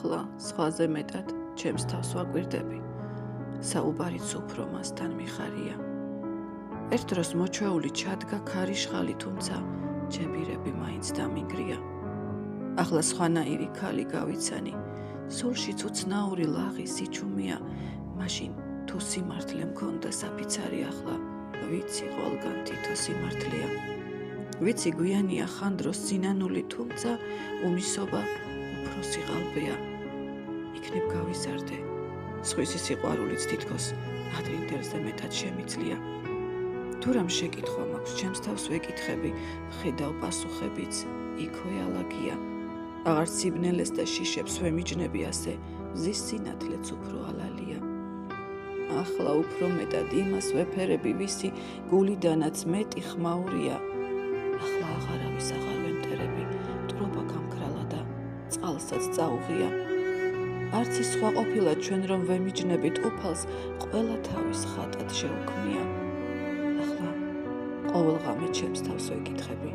ახლა სხვაზე მეტად ჩემს თავს ვაკვირდები. საუბარიც უფრო მასთან მიხარია. ერთ დროს მოჩვეული ჩადგა ქარიშხალი, თუმცა ჯებირები მაინც დამიგრია. ახლა სხვანაირი ქალი გავიცანი, სულშიც უცნაური ლაღი სიჩუმეა, მაშინ თუ სიმართლე მქონდა საფიცარი ახლა, ვიცი ყველგან თითო სიმართლეა. ვიცი გვიანია ხანდროს სინანული, თუმცა უმისობა უფროსი ყალბეა. იქნებ გავიზარდე, სხვისი სიყვარულიც თითქოს ადრინდელზე მეტად შემიძლია. თუ რამ შეკითხვა მაქვს, ჩემს თავს ვეკითხები, ვხედავ პასუხებიც, იქვე ალაგია. აღარ სიბნელეს და შიშებს ვემიჯნები ასე, მზის სინათლეც უფრო ალალია. ახლა უფრო მეტად იმას ვეფერები, ვისი გულიდანაც მეტი ხმაურია. ახლა აღარავის აღარ ვემტერები, ტრობა გამქრალა და წყალსაც წაუღია. არც ის სხვა ყოფილა ჩვენ რომ ვემიჯნებით უფალს, ყველა თავის ხატად შეუქმნია. ახლა ყოველღამე ჩემს თავს ვეკითხები.